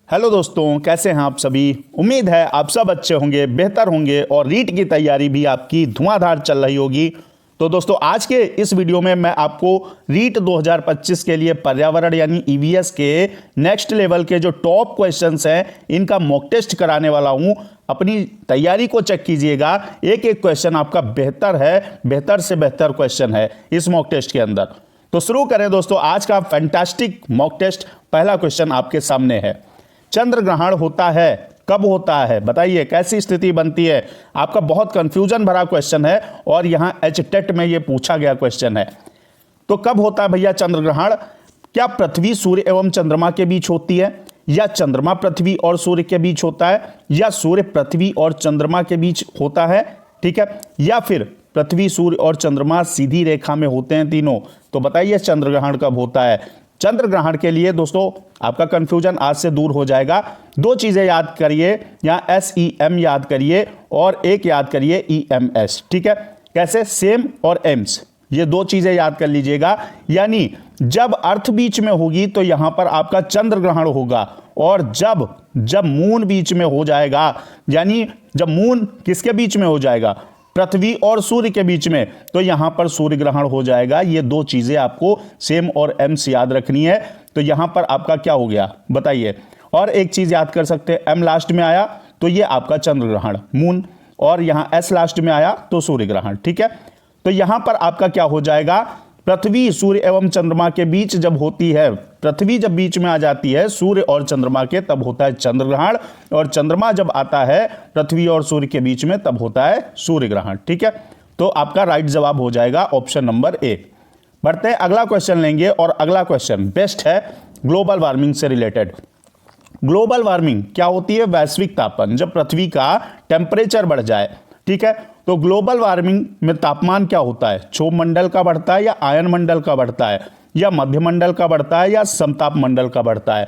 Hello दोस्तों, कैसे हैं आप सभी। उम्मीद है आप सब अच्छे होंगे, बेहतर होंगे और रीट की तैयारी भी आपकी धुआंधार चल रही होगी। तो दोस्तों, आज के इस वीडियो में मैं आपको रीट 2025 के लिए पर्यावरण यानी ईवीएस के नेक्स्ट लेवल के जो टॉप क्वेश्चंस हैं इनका मॉक टेस्ट कराने वाला हूं। अपनी तैयारी को चेक कीजिएगा, एक एक क्वेश्चन आपका बेहतर है, बेहतर से बेहतर क्वेश्चन है इस मॉक टेस्ट के अंदर। तो शुरू करें दोस्तों आज का फैंटास्टिक मॉक टेस्ट। पहला क्वेश्चन आपके सामने है, चंद्र ग्रहण होता है कब होता है, बताइए कैसी स्थिति बनती है। आपका बहुत कंफ्यूजन भरा क्वेश्चन है और यहां एचटेट में यह पूछा गया क्वेश्चन है। तो कब होता है भैया चंद्र ग्रहण? क्या पृथ्वी सूर्य एवं चंद्रमा के बीच होती है, या चंद्रमा पृथ्वी और सूर्य के बीच होता है, या सूर्य पृथ्वी और चंद्रमा के बीच होता है, ठीक है, या फिर पृथ्वी सूर्य और चंद्रमा सीधी रेखा में होते हैं तीनों। तो बताइए चंद्र ग्रहण कब होता है। चंद्र ग्रहण के लिए दोस्तों आपका कंफ्यूजन आज से दूर हो जाएगा। दो चीजें याद करिए, या SEM याद करिए और एक याद करिए EMS, ठीक है। कैसे? सेम और एम्स, ये दो चीजें याद कर लीजिएगा। यानी जब अर्थ बीच में होगी तो यहां पर आपका चंद्र ग्रहण होगा, और जब मून बीच में हो जाएगा, यानी जब मून किसके बीच में हो जाएगा, पृथ्वी और सूर्य के बीच में, तो यहां पर सूर्य ग्रहण हो जाएगा। ये दो चीजें आपको सेम और एम्स याद रखनी है। तो यहां पर आपका क्या हो गया बताइए। और एक चीज याद कर सकते हैं, M लास्ट में आया तो ये आपका चंद्र ग्रहण मून, और यहां S लास्ट में आया तो सूर्य ग्रहण, ठीक है। तो यहां पर आपका क्या हो जाएगा, पृथ्वी सूर्य एवं चंद्रमा के बीच जब होती है, पृथ्वी जब बीच में आ जाती है सूर्य और चंद्रमा के, तब होता है चंद्र ग्रहण, और चंद्रमा जब आता है पृथ्वी और सूर्य के बीच में तब होता है सूर्य ग्रहण, ठीक है। तो आपका राइट जवाब हो जाएगा ऑप्शन नंबर ए। बढ़ते हैं, अगला क्वेश्चन लेंगे, और अगला क्वेश्चन बेस्ट है ग्लोबल वार्मिंग से रिलेटेड। ग्लोबल वार्मिंग क्या होती है? वैश्विक तापन, जब पृथ्वी का टेम्परेचर बढ़ जाए, ठीक है। तो ग्लोबल वार्मिंग में तापमान क्या होता है? क्षोभ मंडल का बढ़ता है, या आयन मंडल का बढ़ता है, या मध्य मंडल का बढ़ता है, या समताप मंडल का बढ़ता है।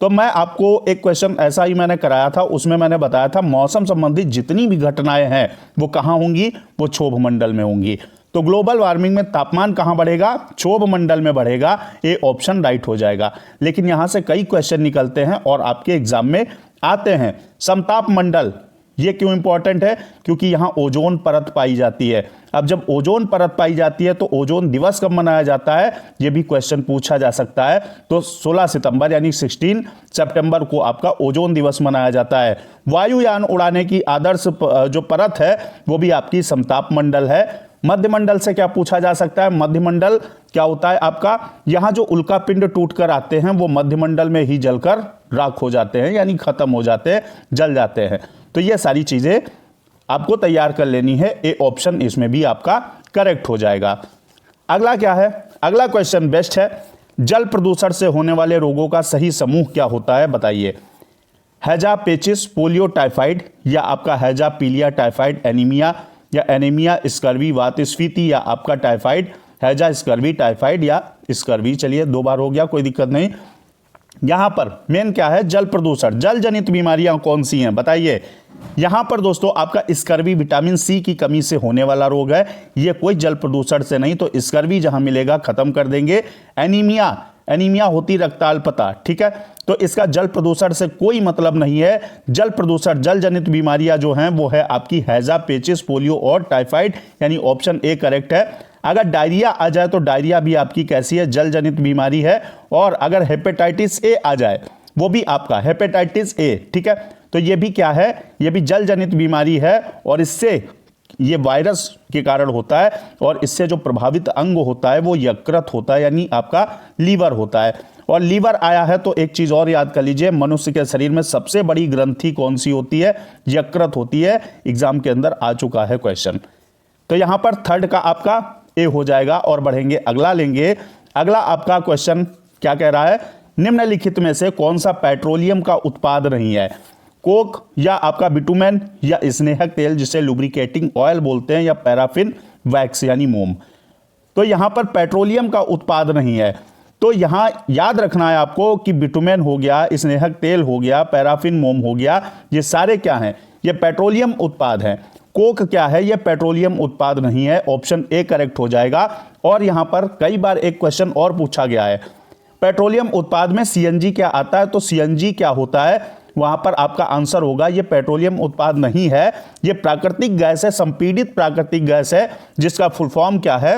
तो मैं आपको एक क्वेश्चन ऐसा ही मैंने कराया था, उसमें मैंने बताया था मौसम संबंधित जितनी भी घटनाएं हैं वो कहां होंगी, वो क्षोभ मंडल में होंगी। तो ग्लोबल वार्मिंग में तापमान कहां बढ़ेगा? क्षोभ मंडल में बढ़ेगा। ए ऑप्शन राइट हो जाएगा। लेकिन यहां से कई क्वेश्चन निकलते हैं और आपके एग्जाम में आते हैं। समताप मंडल ये क्यों इंपॉर्टेंट है? क्योंकि यहां ओजोन परत पाई जाती है। अब जब ओजोन परत पाई जाती है तो ओजोन दिवस कब मनाया जाता है, यह भी क्वेश्चन पूछा जा सकता है। तो 16 सितंबर यानी 16 सितंबर को आपका ओजोन दिवस मनाया जाता है। वायुयान उड़ाने की आदर्श जो परत है वो भी आपकी समताप मंडल है। मध्य मंडल से क्या पूछा जा सकता है? मध्य मंडल क्या होता है आपका? यहां जो उल्का पिंड टूट कर आते हैं वो मध्य मंडल में ही जलकर राख हो जाते हैं, यानी खत्म हो जाते हैं, जल जाते हैं। तो ये सारी चीजें आपको तैयार कर लेनी है। ए ऑप्शन इसमें भी आपका करेक्ट हो जाएगा। अगला क्या है? अगला क्वेश्चन बेस्ट है, जल प्रदूषण से होने वाले रोगों का सही समूह क्या होता है, बताइए। हैजा पेचिस, पोलियो, टाइफाइड, या आपका हैजा पीलिया टाइफाइड एनीमिया, या एनीमिया स्कर्वी वातस्फीति, या आपका टाइफाइड हैजा स्कर्वी टाइफाइड, या स्कर्वी। चलिए 2 बार हो गया, कोई दिक्कत नहीं। यहां पर मेन क्या है? जल प्रदूषण। जल जनित बीमारियां कौन सी हैं बताइए। यहां पर दोस्तों आपका स्कर्वी विटामिन C की कमी से होने वाला रोग है, ये कोई जल प्रदूषण से नहीं। तो स्कर्वी जहां मिलेगा खत्म कर देंगे। एनीमिया होती रक्ताल्पता, ठीक है। तो इसका जल प्रदूषण से कोई मतलब नहीं है। जल प्रदूषण, जल जनित बीमारियां जो हैं वो है आपकी हैजा, पेचिस, पोलियो और टाइफाइड, यानी ऑप्शन ए करेक्ट है। अगर डायरिया आ जाए तो डायरिया भी आपकी कैसी है? जल जनित बीमारी है। और अगर हेपेटाइटिस ए आ जाए, वो भी आपका हेपेटाइटिस ए, ठीक है। तो ये भी क्या है? ये भी जल जनित बीमारी है, और इससे ये वायरस के कारण होता है, और इससे जो प्रभावित अंग होता है वो यकृत होता है, यानी आपका लीवर होता है। और लीवर आया है तो एक चीज और याद कर लीजिए, मनुष्य के शरीर में सबसे बड़ी ग्रंथि कौन सी होती है? यकृत होती है। एग्जाम के अंदर आ चुका है क्वेश्चन। तो यहां पर थर्ड का आपका ए हो जाएगा। और बढ़ेंगे, अगला लेंगे। अगला आपका क्वेश्चन क्या कह रहा है? निम्नलिखित में से कौन सा पेट्रोलियम का उत्पाद नहीं है? कोक, या आपका बिटुमेन, या स्नेहक तेल जिसे लुब्रिकेटिंग ऑयल बोलते हैं, या पैराफिन वैक्स यानी मोम। तो यहां पर पेट्रोलियम का उत्पाद नहीं है। तो यहां याद रखना है आपको कि बिटुमेन हो गया, स्नेहक तेल हो गया, पैराफिन मोम हो गया, ये सारे क्या हैं? ये पेट्रोलियम उत्पाद हैं। कोक क्या है? ये पेट्रोलियम उत्पाद नहीं है। ऑप्शन ए करेक्ट हो जाएगा। और यहां पर कई बार एक क्वेश्चन और पूछा गया है, पेट्रोलियम उत्पाद में सीएनजी क्या आता है, तो सीएनजी क्या होता है, वहां पर आपका आंसर होगा ये पेट्रोलियम उत्पाद नहीं है, ये प्राकृतिक गैस है, संपीड़ित प्राकृतिक गैस है, जिसका फुल फॉर्म क्या है,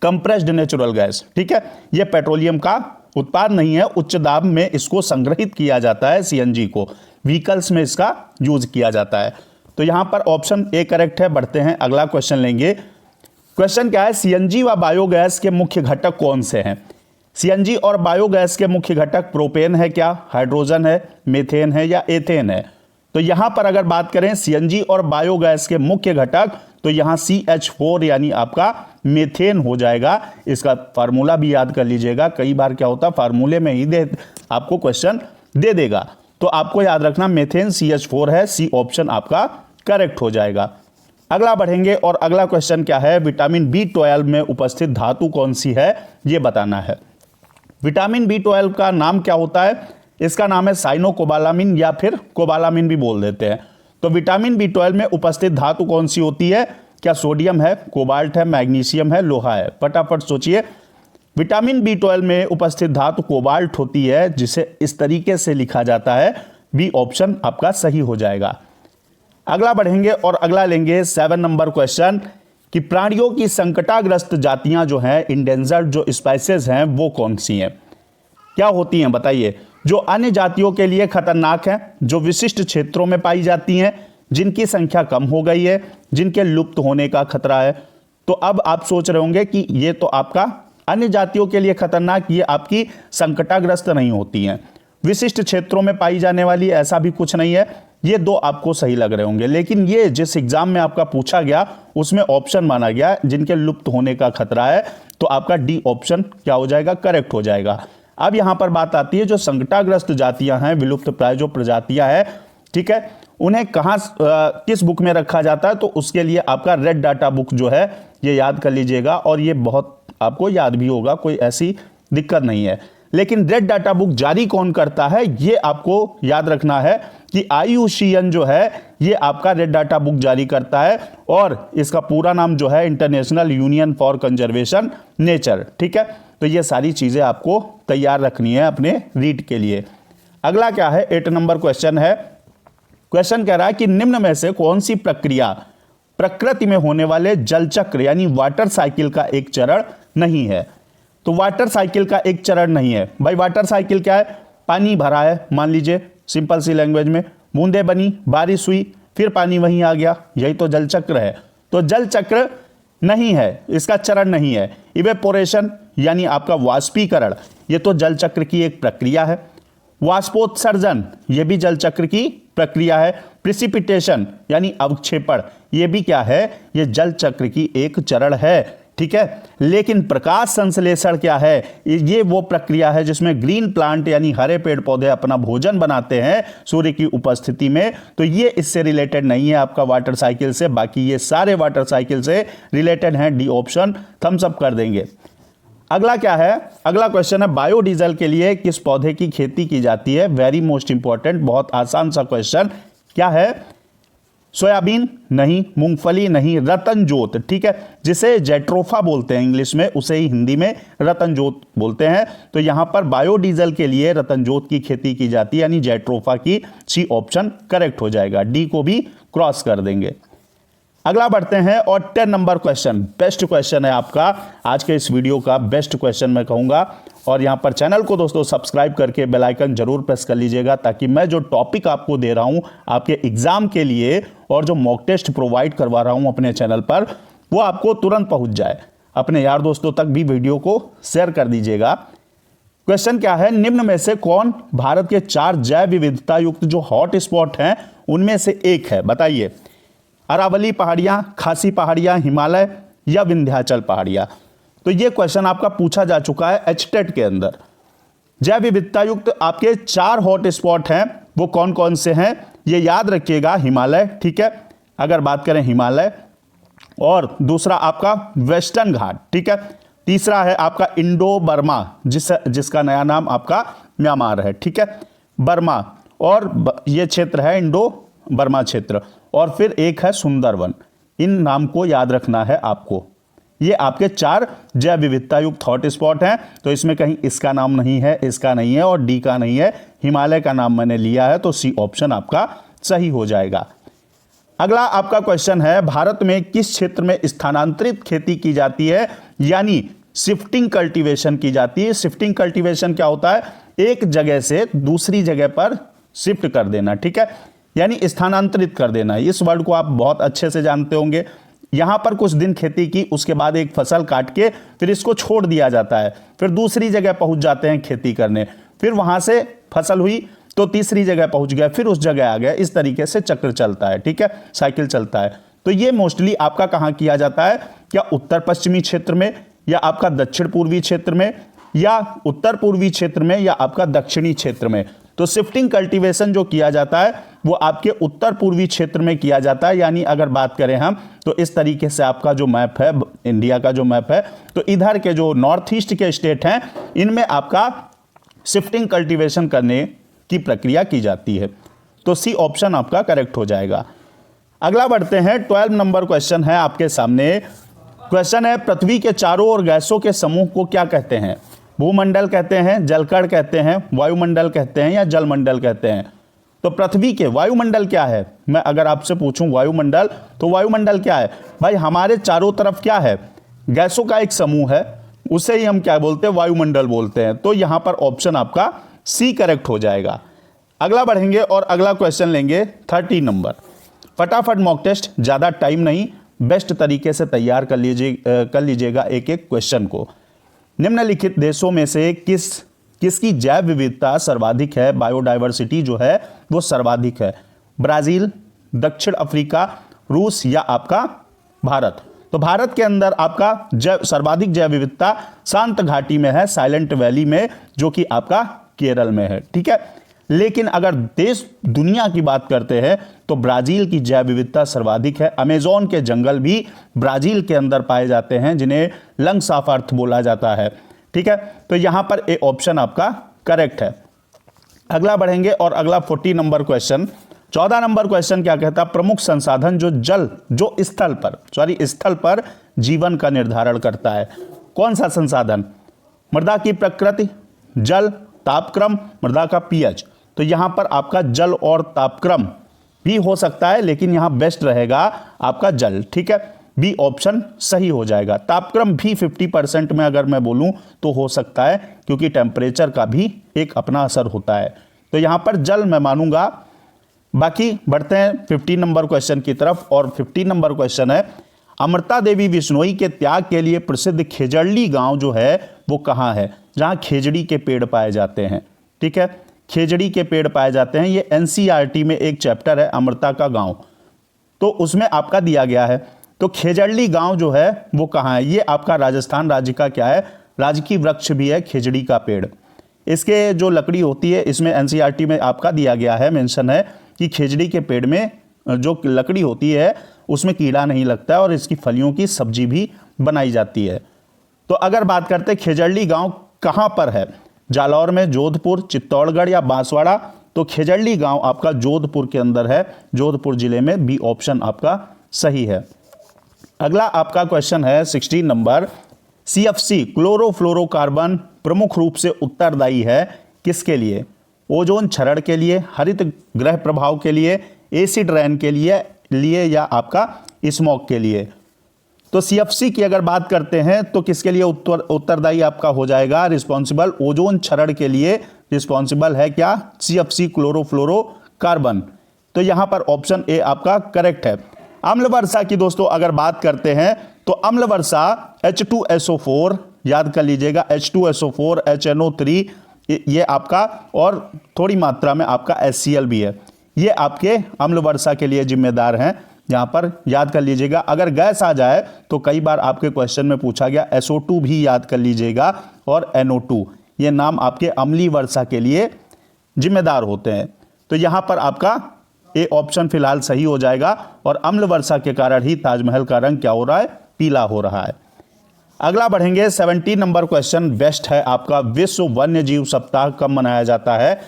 कंप्रेस्ड नेचुरल गैस। ठीक है, ये पेट्रोलियम का उत्पाद नहीं है, उच्च दाब में इसको संग्रहित किया जाता है, सीएनजी को व्हीकल्स में इसका यूज किया जाता है। तो यहां पर ऑप्शन ए करेक्ट है। बढ़ते हैं, अगला क्वेश्चन लेंगे। क्वेश्चन क्या है, सीएनजी व बायोगैस के मुख्य घटक कौन से हैं? सीएनजी और बायोगैस के मुख्य घटक प्रोपेन है क्या, हाइड्रोजन है, मीथेन है या एथेन है? तो यहां पर अगर बात करें सीएनजी और बायोगैस के मुख्य घटक, तो यहां CH4 यानी आपका मीथेन हो जाएगा। इसका फार्मूला भी याद कर लीजिएगा, कई बार क्या होता है फार्मूले में ही आपको क्वेश्चन दे देगा, तो आपको याद रखना मीथेन CH4 है, सी ऑप्शन आपका करेक्ट हो जाएगा। अगला बढ़ेंगे और अगला क्वेश्चन क्या है, विटामिन B12 में उपस्थित धातु कौन सी है, यह बताना है। विटामिन B12 का नाम क्या होता है? इसका नाम है साइनोकोबालामिन या फिर कोबालामिन भी बोल देते हैं। तो विटामिन B12 में उपस्थित धातु कौन सी होती है? क्या सोडियम है, कोबाल्ट है, मैग्नीशियम है, लोहा है? फटाफट सोचिए। विटामिन B12 में उपस्थित धातु कोबाल्ट होती है, जिसे इस तरीके से लिखा जाता है, बी ऑप्शन आपका सही हो जाएगा। अगला बढ़ेंगे और अगला लेंगे 7 नंबर क्वेश्चन कि प्राणियों की संकटाग्रस्त जातियां जो हैं, इंडेंजर्ड जो स्पाइसेस हैं, वो कौन सी हैं, क्या होती हैं बताइए? जो अन्य जातियों के लिए खतरनाक हैं, जो विशिष्ट क्षेत्रों में पाई जाती हैं, जिनकी संख्या कम हो गई है, जिनके लुप्त होने का खतरा है। तो अब आप सोच रहे होंगे कि ये तो आपका अन्य जातियों के लिए खतरनाक, ये आपकी संकटाग्रस्त नहीं होती हैं, विशिष्ट क्षेत्रों में पाई जाने वाली, ऐसा भी कुछ नहीं है। ये दो आपको सही लग रहे होंगे, लेकिन ये जिस एग्जाम में आपका पूछा गया उसमें ऑप्शन माना गया जिनके लुप्त होने का खतरा है, तो आपका डी ऑप्शन क्या हो जाएगा, करेक्ट हो जाएगा। अब यहां पर बात आती है जो संकटाग्रस्त जातियां हैं, विलुप्त प्राय जो प्रजातियां हैं, ठीक है, उन्हें कहां किस बुक में रखा जाता है? तो उसके लिए आपका रेड डाटा बुक जो है ये याद कर लीजिएगा, और ये बहुत आपको याद भी होगा, कोई ऐसी दिक्कत नहीं है। लेकिन रेड डाटा बुक जारी कौन करता है, ये आपको याद रखना है कि IUCN जो है ये आपका रेड डाटा बुक जारी करता है, और इसका पूरा नाम जो है international union for conservation nature. ठीक है, तो ये सारी चीजें आपको तैयार रखनी है अपने रीड के लिए। अगला क्या है, 8 नंबर क्वेश्चन है। क्वेश्चन कह रहा है कि निम्न में से कौन सी प्रक्रिया प्रकृति में होने वाले जल चक्र यानी वाटर साइकिल का एक चरण नहीं है? तो वाटर साइकिल का एक चरण नहीं है भाई। वाटर साइकिल क्या है? पानी भरा है, मान लीजिए सिंपल सी लैंग्वेज में, बूंदे बनी, बारिश हुई, फिर पानी वहीं आ गया, यही तो जल चक्र है। तो जल चक्र नहीं है, इसका चरण नहीं है। इवेपोरेशन यानी आपका वाष्पीकरण, ये तो जल चक्र की एक प्रक्रिया है। वाष्पोत्सर्जन, ये भी जल चक्र की प्रक्रिया है। प्रिसिपिटेशन यानी अवक्षेपण, ये भी क्या है, ये जल चक्र की एक चरण है। ठीक है, लेकिन प्रकाश संश्लेषण क्या है? ये वो प्रक्रिया है जिसमें ग्रीन प्लांट यानी हरे पेड़ पौधे अपना भोजन बनाते हैं सूर्य की उपस्थिति में। तो ये इससे रिलेटेड नहीं है आपका वाटर साइकिल से, बाकी ये सारे वाटर साइकिल से रिलेटेड हैं। डी ऑप्शन थम्स अप कर देंगे। अगला क्या है, अगला क्वेश्चन है बायोडीजल के लिए किस पौधे की खेती की जाती है? वेरी मोस्ट इंपॉर्टेंट, बहुत आसान सा क्वेश्चन। क्या है? सोयाबीन नहीं, मूंगफली नहीं, रतनजोत। ठीक है, जिसे जेट्रोफा बोलते हैं इंग्लिश में, उसे ही हिंदी में रतनजोत बोलते हैं। तो यहां पर बायोडीजल के लिए रतनजोत की खेती की जाती है, यानी जेट्रोफा की। सी ऑप्शन करेक्ट हो जाएगा, डी को भी क्रॉस कर देंगे। अगला बढ़ते हैं और 10 नंबर क्वेश्चन, बेस्ट क्वेश्चन है आपका आज के इस वीडियो का, बेस्ट क्वेश्चन मैं कहूंगा। और यहां पर चैनल को दोस्तों सब्सक्राइब करके बेल आइकन जरूर प्रेस कर लीजिएगा, ताकि मैं जो टॉपिक आपको दे रहा हूं आपके एग्जाम के लिए और जो मॉक टेस्ट प्रोवाइड करवा रहा हूं अपने चैनल पर, वो आपको तुरंत पहुंच जाए। अपने यार दोस्तों तक भी वीडियो को शेयर कर दीजिएगा। क्वेश्चन क्या है, निम्न में से कौन भारत के 4 जैव विविधता युक्त जो हॉट स्पॉट हैं उनमें से एक है? बताइए। अरावली पहाड़ियां, खासी पहाड़ियां, हिमालय या विंध्याचल पहाड़ियां? तो यह क्वेश्चन आपका पूछा जा चुका है एचटेट के अंदर। जैव विविधता युक्त आपके 4 हॉट स्पॉट हैं, वो कौन कौन से हैं? ये याद रखिएगा, हिमालय, ठीक है, अगर बात करें हिमालय, और दूसरा आपका वेस्टर्न घाट, ठीक है, तीसरा है आपका इंडो बर्मा, जिसका नया नाम आपका म्यांमार है, ठीक है, बर्मा, और ये क्षेत्र है इंडो बर्मा क्षेत्र, और फिर एक है सुंदरवन। इन नाम को याद रखना है आपको, ये आपके 4 जैव विविधता युक्त हॉट स्पॉट हैं। तो इसमें कहीं इसका नाम नहीं है, इसका नहीं है और डी का नहीं है, हिमालय का नाम मैंने लिया है, तो सी ऑप्शन आपका सही हो जाएगा। अगला आपका क्वेश्चन है, भारत में किस क्षेत्र में स्थानांतरित खेती की जाती है, यानी शिफ्टिंग कल्टीवेशन की जाती है। शिफ्टिंग कल्टीवेशन क्या होता है, एक जगह से दूसरी जगह पर शिफ्ट कर देना, ठीक है, यानी स्थानांतरित कर देना। इस वर्ड को आप बहुत अच्छे से जानते होंगे। यहां पर कुछ दिन खेती की, उसके बाद एक फसल काट के फिर इसको छोड़ दिया जाता है, फिर दूसरी जगह पहुंच जाते हैं खेती करने, फिर वहां से फसल हुई तो तीसरी जगह पहुंच गया, फिर उस जगह आ गया। इस तरीके से चक्र चलता है, ठीक है, साइकिल चलता है। तो ये मोस्टली आपका कहां किया जाता है, क्या उत्तर पश्चिमी क्षेत्र में, या आपका दक्षिण पूर्वी क्षेत्र में, या उत्तर पूर्वी क्षेत्र में, या आपका दक्षिणी क्षेत्र में। तो शिफ्टिंग कल्टीवेशन जो किया जाता है वो आपके उत्तर पूर्वी क्षेत्र में किया जाता है। यानी अगर बात करें हम तो इस तरीके से आपका जो मैप है, इंडिया का जो मैप है, तो इधर के जो नॉर्थ ईस्ट के स्टेट हैं इनमें आपका शिफ्टिंग कल्टीवेशन करने की प्रक्रिया की जाती है। तो सी ऑप्शन आपका करेक्ट हो जाएगा। अगला बढ़ते हैं, 12 नंबर क्वेश्चन है आपके सामने। क्वेश्चन है, पृथ्वी के चारों ओर गैसों के समूह को क्या कहते हैं। भूमंडल कहते हैं, जलकण कहते हैं, वायुमंडल कहते हैं, या जलमंडल कहते हैं। तो पृथ्वी के वायुमंडल क्या है, मैं अगर आपसे पूछूं वायुमंडल, तो वायुमंडल क्या है भाई, हमारे चारों तरफ क्या है, गैसों का एक समूह है, उसे ही हम क्या बोलते हैं, वायुमंडल बोलते हैं। तो यहां पर ऑप्शन आपका सी करेक्ट हो जाएगा। अगला बढ़ेंगे और अगला क्वेश्चन लेंगे 30 नंबर। फटाफट मॉक टेस्ट, ज़्यादा टाइम नहीं, बेस्ट तरीके से तैयार कर लीजिएगा एक एक क्वेश्चन को। निम्नलिखित देशों में से किसकी जैव विविधता सर्वाधिक है, बायोडाइवर्सिटी जो है वो सर्वाधिक है। ब्राजील, दक्षिण अफ्रीका, रूस, या आपका भारत। तो भारत के अंदर आपका सर्वाधिक जैव विविधता शांत घाटी में है, साइलेंट वैली में, जो कि आपका केरल में है, ठीक है। लेकिन अगर देश दुनिया की बात करते हैं तो ब्राजील की जैव विविधता सर्वाधिक है। अमेज़न के जंगल भी ब्राजील के अंदर पाए जाते हैं, जिन्हें लंग्स ऑफ अर्थ बोला जाता है, ठीक है। तो यहां पर ए ऑप्शन आपका करेक्ट है। अगला बढ़ेंगे और अगला 40 नंबर क्वेश्चन, 14 नंबर क्वेश्चन क्या कहता है, प्रमुख संसाधन जो स्थल पर जीवन का निर्धारण करता है। कौन सा संसाधन, मृदा की प्रकृति, जल, तापक्रम, मृदा का पीएच। तो यहां पर आपका जल और तापक्रम भी हो सकता है, लेकिन यहां बेस्ट रहेगा आपका जल, ठीक है। बी ऑप्शन सही हो जाएगा। तापक्रम भी 50% में अगर मैं बोलूं तो हो सकता है, क्योंकि टेम्परेचर का भी एक अपना असर होता है। तो यहां पर जल मैं मानूंगा। बाकी बढ़ते हैं 15 नंबर क्वेश्चन की तरफ, और 15 नंबर क्वेश्चन है, अमृता देवी बिश्नोई के त्याग के लिए प्रसिद्ध खेजड़ली गांव जो है वो कहाँ है, जहां खेजड़ी के पेड़ पाए जाते हैं, ठीक है, खेजड़ी के पेड़ पाए जाते हैं। ये एनसीईआरटी में एक चैप्टर है अमृता का गांव, तो उसमें आपका दिया गया है। तो खेजड़ली गांव जो है वो कहाँ है, ये आपका राजस्थान राज्य का क्या है, राजकीय वृक्ष भी है खेजड़ी का पेड़। इसके जो लकड़ी होती है, इसमें एनसीईआरटी में आपका दिया गया है, मेंशन है कि खेजड़ी के पेड़ में जो लकड़ी होती है उसमें कीड़ा नहीं लगता है, और इसकी फलियों की सब्जी भी बनाई जाती है। तो अगर बात करते हैं खेजड़ली गांव कहां पर है, जालौर में, जोधपुर, चित्तौड़गढ़, या बांसवाड़ा। तो खेजड़ली गांव आपका जोधपुर के अंदर है, जोधपुर जिले में। बी ऑप्शन आपका सही है। अगला आपका क्वेश्चन है 16 नंबर, सीएफसी क्लोरोफ्लोरोकार्बन प्रमुख रूप से उत्तरदायी है किसके लिए, ओजोन क्षरण के लिए, हरित गृह प्रभाव के लिए, एसिड रेन के लिए, या आपका स्मॉग के लिए। तो सीएफसी की अगर बात करते हैं तो किसके लिए उत्तरदायी आपका हो जाएगा, रिस्पॉन्सिबल ओजोन क्षरण के लिए रिस्पॉन्सिबल है क्या, सीएफसी क्लोरोफ्लोरोकार्बन। तो यहां पर ऑप्शन ए आपका करेक्ट है। अम्ल वर्षा की दोस्तों अगर बात करते हैं तो अम्ल वर्षा H2SO4 याद कर लीजिएगा, H2SO4, HNO3 ये आपका, और थोड़ी मात्रा में आपका HCl भी है, ये आपके अम्ल वर्षा के लिए जिम्मेदार हैं। यहां पर याद कर लीजिएगा। अगर गैस आ जाए तो कई बार आपके क्वेश्चन में पूछा गया, SO2 भी याद कर लीजिएगा, और NO2, ये नाम आपके अम्लीय वर्षा के लिए जिम्मेदार होते हैं। तो यहां पर आपका ए ऑप्शन फिलहाल सही हो जाएगा, और अम्ल वर्षा के कारण ही ताजमहल का रंग क्या हो रहा है, पीला हो रहा है। अगला बढ़ेंगे 17 नंबर क्वेश्चन, बेस्ट है आपका, विश्व वन्य जीव सप्ताह कब मनाया जाता है,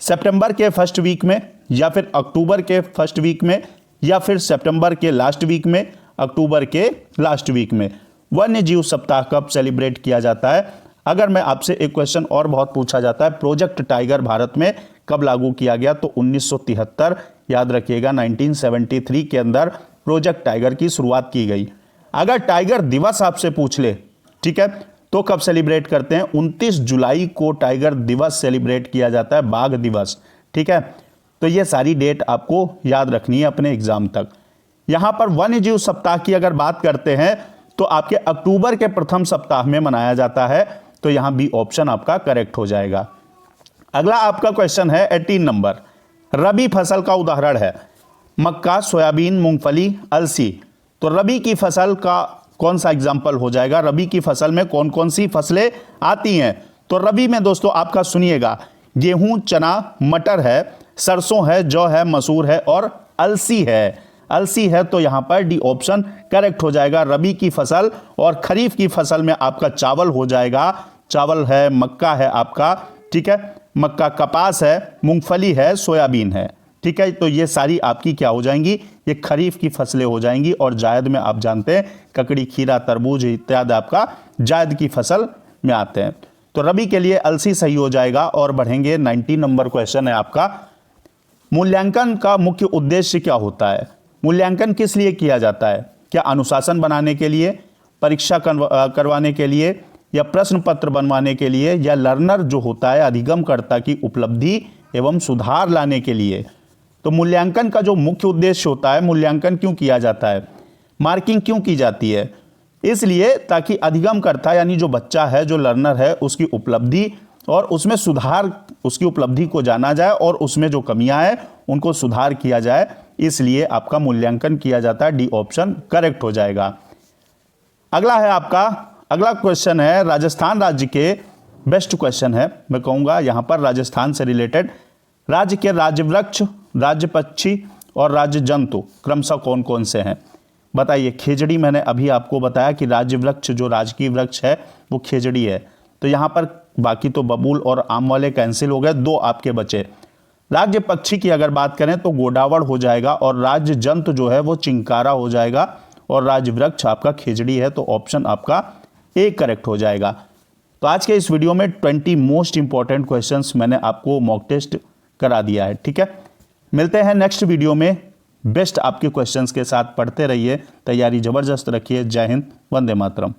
सितंबर के फर्स्ट वीक में, या फिर अक्टूबर के फर्स्ट वीक में, या फिर सितंबर के लास्ट वीक में, अक्टूबर के लास्ट वीक में। वन्य जीव सप्ताह कब सेलिब्रेट किया जाता है? अगर मैं आपसे एक क्वेश्चन और बहुत पूछा जाता है, प्रोजेक्ट टाइगर भारत में कब लागू किया गया? तो 1973, याद रखिएगा 1973 के अंदर प्रोजेक्ट टाइगर की शुरुआत की गई। अगर टाइगर दिवस आपसे पूछ ले, ठीक है, तो कब सेलिब्रेट करते हैं? 29 जुलाई को टाइगर दिवस सेलिब्रेट किया जाता है, बाघ दिवस। ठीक है, तो ये सारी डेट आपको याद रखनी है अपने एग्जाम तक। यहां पर वन्य जीव सप्ताह की अगर बात करते हैं तो आपके अक्टूबर के प्रथम सप्ताह में मनाया जाता है, तो यहां बी ऑप्शन आपका करेक्ट हो जाएगा। अगला आपका क्वेश्चन है 18 नंबर, रबी फसल का उदाहरण है मक्का, सोयाबीन, मूंगफली, अलसी। तो रबी की फसल का कौन सा एग्जाम्पल हो जाएगा? रबी की फसल में कौन कौन सी फसलें आती हैं? तो रबी में दोस्तों आपका सुनिएगा, गेहूं, चना, मटर है, सरसों है, जौ है, मसूर है और अलसी है। अलसी है, तो यहां पर डी ऑप्शन करेक्ट हो जाएगा, रबी की फसल। और खरीफ की फसल में आपका चावल हो जाएगा, चावल है, मक्का है आपका, ठीक है, मक्का, कपास है, मूंगफली है, सोयाबीन है। ठीक है, तो ये सारी आपकी क्या हो जाएंगी? ये खरीफ की फसलें हो जाएंगी। और जायद में आप जानते हैं ककड़ी, खीरा, तरबूज इत्यादि आपका जायद की फसल में आते हैं। तो रबी के लिए अलसी सही हो जाएगा। और बढ़ेंगे 19 नंबर क्वेश्चन है आपका, मूल्यांकन का मुख्य उद्देश्य क्या होता है? मूल्यांकन किस लिए किया जाता है? क्या अनुशासन बनाने के लिए, परीक्षा करवाने के लिए, या प्रश्न पत्र बनवाने के लिए, या लर्नर जो होता है अधिगमकर्ता की उपलब्धि एवं सुधार लाने के लिए? तो मूल्यांकन का जो मुख्य उद्देश्य होता है, मूल्यांकन क्यों किया जाता है, मार्किंग क्यों की जाती है? इसलिए ताकि अधिगमकर्ता यानी जो बच्चा है, जो लर्नर है, उसकी उपलब्धि और उसमें सुधार, उसकी उपलब्धि को जाना जाए और उसमें जो कमियां हैं उनको सुधार किया जाए, इसलिए आपका मूल्यांकन किया जाता है। डी ऑप्शन करेक्ट हो जाएगा। अगला है आपका, अगला क्वेश्चन है राजस्थान राज्य के, बेस्ट क्वेश्चन है मैं कहूँगा यहाँ पर, राजस्थान से रिलेटेड। राज्य के राज्य वृक्ष, राज्य पक्षी और राज्य जंतु क्रमशः कौन कौन से हैं? बताइए। खेजड़ी, मैंने अभी आपको बताया कि राज्य वृक्ष जो राजकीय वृक्ष है वो खेजड़ी है, तो यहाँ पर बाकी तो बबूल और आम वाले कैंसिल हो गए, दो आपके बचे। राज्य पक्षी की अगर बात करें तो गोडावड़ हो जाएगा, और राज्य जंतु जो है वो चिंकारा हो जाएगा, और राज्य वृक्ष आपका खेजड़ी है, तो ऑप्शन आपका ए करेक्ट हो जाएगा। तो आज के इस वीडियो में 20 मोस्ट इंपॉर्टेंट क्वेश्चंस मैंने आपको मॉक टेस्ट करा दिया है। ठीक है, मिलते हैं नेक्स्ट वीडियो में बेस्ट आपके क्वेश्चंस के साथ। पढ़ते रहिए, तैयारी जबरदस्त रखिए। जय हिंद, वंदे मातरम।